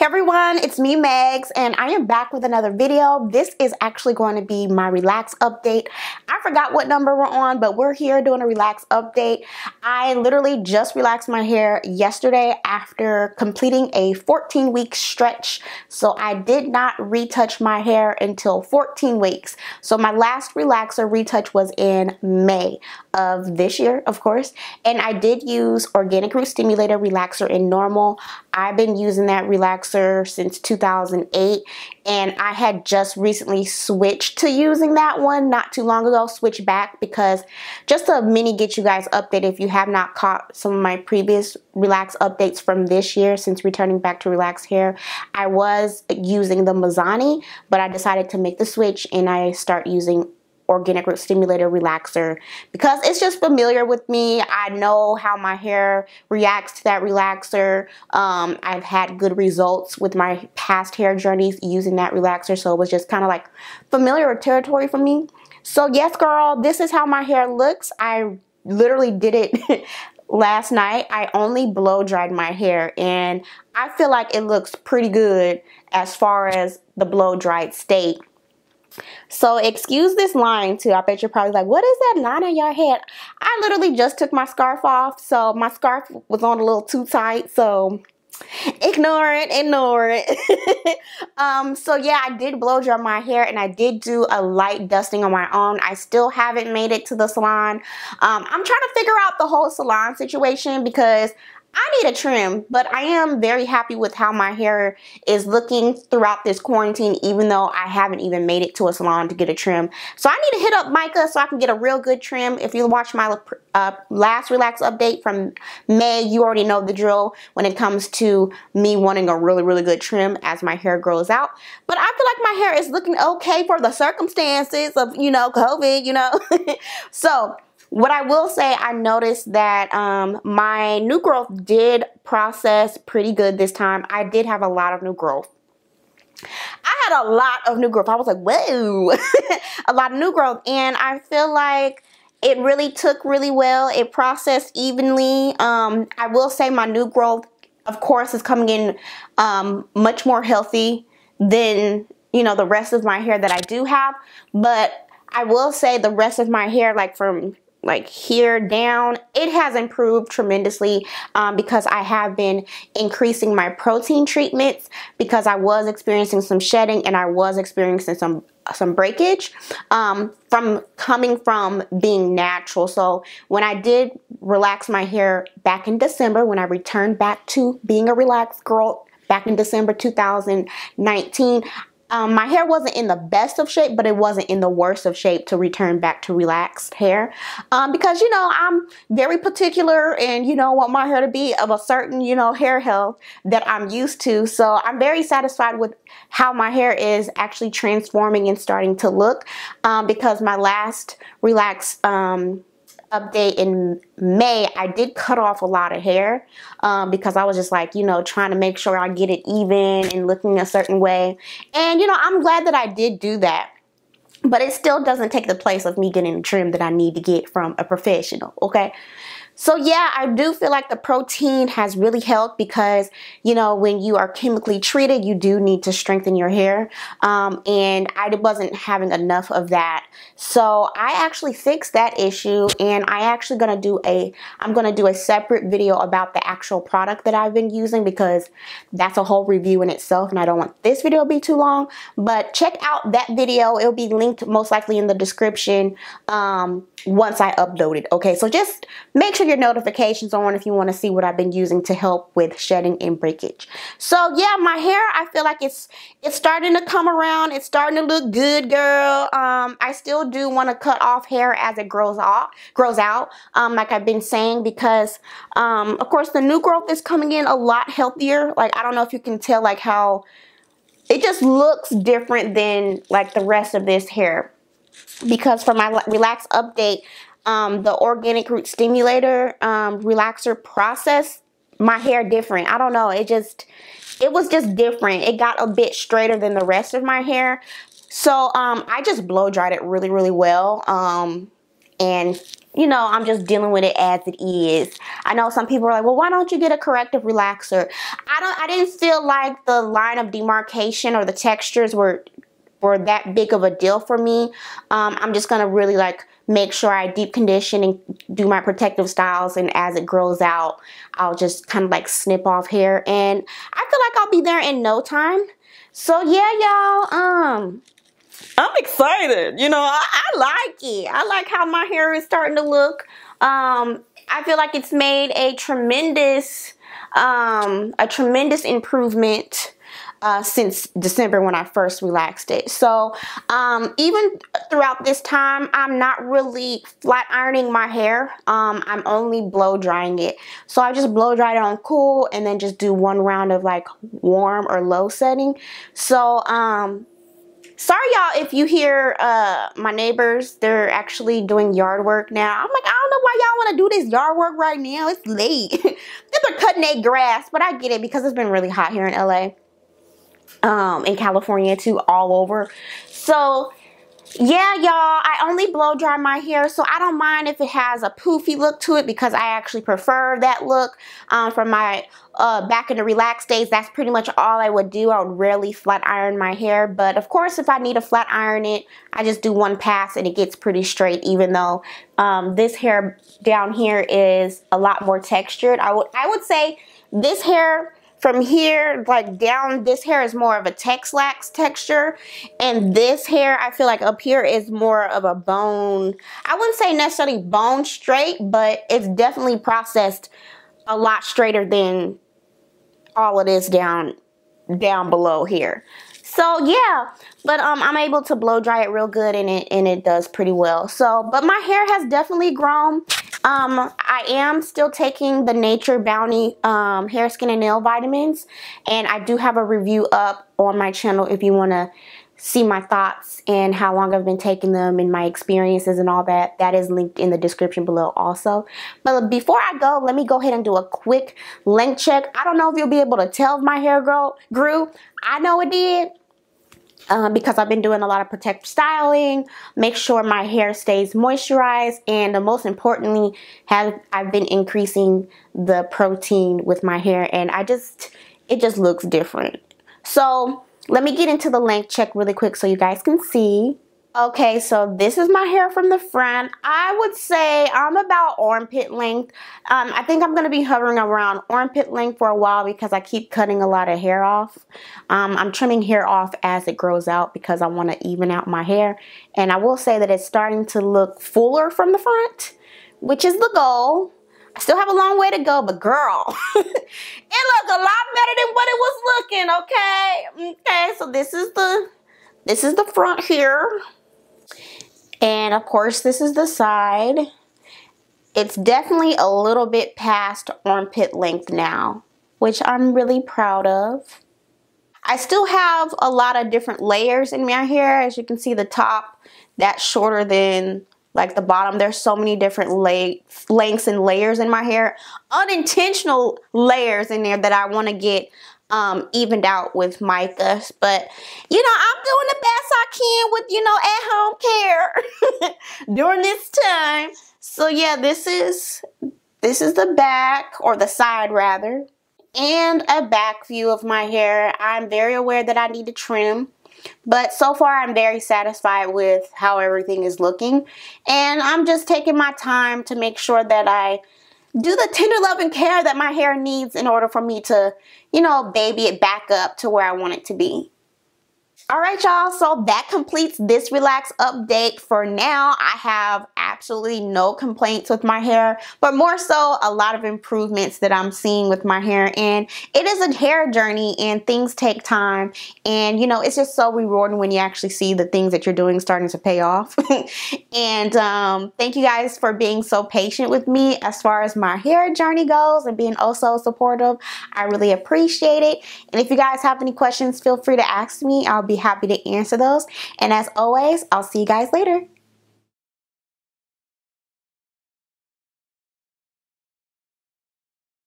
Hey everyone, it's me Megs and I am back with another video. This is actually going to be my relax update. I forgot what number we're on, but we're here doing a relax update. I literally just relaxed my hair yesterday after completing a 14-week stretch. So I did not retouch my hair until 14 weeks. So my last relaxer retouch was in May of this year, of course. And I did use Organic Root Stimulator Relaxer in normal. I've been using that relaxer since 2008 and I had just recently switched to using that one not too long ago, switched back because just a mini get you guys updated if you have not caught some of my previous relax updates from this year since returning back to relax hair. I was using the Mizani, but I decided to make the switch and I start using Organic Root Stimulator Relaxer because it's just familiar with me. I know how my hair reacts to that relaxer. I've had good results with my past hair journeys using that relaxer, so it was just kind of like familiar territory for me. So yes, girl, this is how my hair looks. I literally did it last night. I only blow dried my hair and I feel like it looks pretty good as far as the blow dried state. So excuse this line too. I bet you're probably like, what is that line on your head? I literally just took my scarf off, so my scarf was on a little too tight, so ignore it. So yeah, I did blow dry my hair and I did do a light dusting on my own. I still haven't made it to the salon. I'm trying to figure out the whole salon situation because I need a trim, but I am very happy with how my hair is looking throughout this quarantine, even though I haven't even made it to a salon to get a trim. So I need to hit up Micah so I can get a real good trim. If you watch my last relax update from May, you already know the drill when it comes to me wanting a really good trim as my hair grows out. But I feel like my hair is looking okay for the circumstances of, you know, COVID, you know. So what I will say, I noticed that my new growth did process pretty good this time. I did have a lot of new growth. I had a lot of new growth. I was like, whoa, a lot of new growth. And I feel like it really took really well. It processed evenly. I will say my new growth, of course, is coming in much more healthy than, you know, the rest of my hair that I do have. But I will say the rest of my hair, like from like here down, it has improved tremendously because I have been increasing my protein treatments because I was experiencing some shedding and I was experiencing some breakage from coming from being natural. So when I did relax my hair back in December, when I returned back to being a relaxed girl back in December 2019, my hair wasn't in the best of shape, but it wasn't in the worst of shape to return back to relaxed hair. Because, you know, I'm very particular and, you know, want my hair to be of a certain, you know, hair health that I'm used to. So I'm very satisfied with how my hair is actually transforming and starting to look because my last relax update in May, I did cut off a lot of hair because I was just like, you know, trying to make sure I get it even and looking a certain way. And, you know, I'm glad that I did do that. But it still doesn't take the place of me getting the trim that I need to get from a professional, okay? So yeah, I do feel like the protein has really helped because, you know, when you are chemically treated, you do need to strengthen your hair. And I wasn't having enough of that. So I actually fixed that issue and I'm going to do a separate video about the actual product that I've been using because that's a whole review in itself and I don't want this video to be too long. But check out that video. It'll be linked most likely in the description once I upload it. Okay, so just make sure your notifications on if you want to see what I've been using to help with shedding and breakage. So yeah, my hair, I feel like it's starting to come around. It's starting to look good, girl. I still do want to cut off hair as it grows out, like I've been saying, because of course the new growth is coming in a lot healthier. Like, I don't know if you can tell, like, how it just looks different than like the rest of this hair. Because for my relax update, the Organic Root Stimulator relaxer process my hair different. I don't know, it was just different. It got a bit straighter than the rest of my hair. So I just blow dried it really well and you know, I'm just dealing with it as it is. I know some people are like, well, why don't you get a corrective relaxer? I didn't feel like the line of demarcation or the textures were that big of a deal for me. I'm just gonna really like make sure I deep condition and do my protective styles, and as it grows out, I'll just kind of like snip off hair, and I feel like I'll be there in no time. So yeah, y'all, I'm excited. You know, I like it. I like how my hair is starting to look. I feel like it's made a tremendous improvement since December when I first relaxed it. So even throughout this time, I'm not really flat ironing my hair. I'm only blow drying it. So I just blow dry it on cool and then just do one round of like warm or low setting. So sorry y'all if you hear my neighbors, they're actually doing yard work now. I'm like, I don't know why y'all want to do this yard work right now. It's late. They're cutting their grass, but I get it because it's been really hot here in LA. In California too, all over. So yeah, y'all, I only blow dry my hair, so I don't mind if it has a poofy look to it because I actually prefer that look. From my back in the relaxed days, that's pretty much all I would do. I would rarely flat iron my hair, but of course if I need to flat iron it, I just do one pass and it gets pretty straight, even though this hair down here is a lot more textured. I would say this hair from here, like down, this hair is more of a Texlax texture. And this hair, I feel like up here is more of a bone. I wouldn't say necessarily bone straight, but it's definitely processed a lot straighter than all it is down below here. So yeah, but I'm able to blow dry it real good, and it does pretty well. So, but my hair has definitely grown. I am still taking the Nature Bounty hair, skin, and nail vitamins, and I do have a review up on my channel if you want to see my thoughts and how long I've been taking them and my experiences and all that. That is linked in the description below also. But before I go, let me go ahead and do a quick length check. I don't know if you'll be able to tell if my hair grew. I know it did. Because I've been doing a lot of protective styling, make sure my hair stays moisturized, and most importantly, I've been increasing the protein with my hair, and it just looks different. So let me get into the length check really quick so you guys can see. Okay, so this is my hair from the front. I would say I'm about armpit length. I think I'm going to be hovering around armpit length for a while because I keep cutting a lot of hair off. I'm trimming hair off as it grows out because I want to even out my hair. And I will say that it's starting to look fuller from the front, which is the goal. I still have a long way to go, but girl, it looked a lot better than what it was looking, okay? Okay, so this is the front here. And of course, this is the side. It's definitely a little bit past armpit length now, which I'm really proud of. I still have a lot of different layers in my hair. As you can see, the top, that's shorter than like the bottom. There's so many different lengths and layers in my hair. Unintentional layers in there that I want to get evened out with mica, but you know, I'm doing the best I can with, you know, at home care during this time. So yeah, this is the back, or the side rather, and a back view of my hair. I'm very aware that I need to trim, but so far I'm very satisfied with how everything is looking, and I'm just taking my time to make sure that I do the tender love and care that my hair needs in order for me to, you know, baby it back up to where I want it to be. Alright y'all, so that completes this relax update. For now, I have absolutely no complaints with my hair, but more so a lot of improvements that I'm seeing with my hair. And it is a hair journey and things take time, and you know, it's just so rewarding when you actually see the things that you're doing starting to pay off. And thank you guys for being so patient with me as far as my hair journey goes and being oh so supportive. I really appreciate it. And if you guys have any questions, feel free to ask me. I'll be happy to answer those. And as always, I'll see you guys later.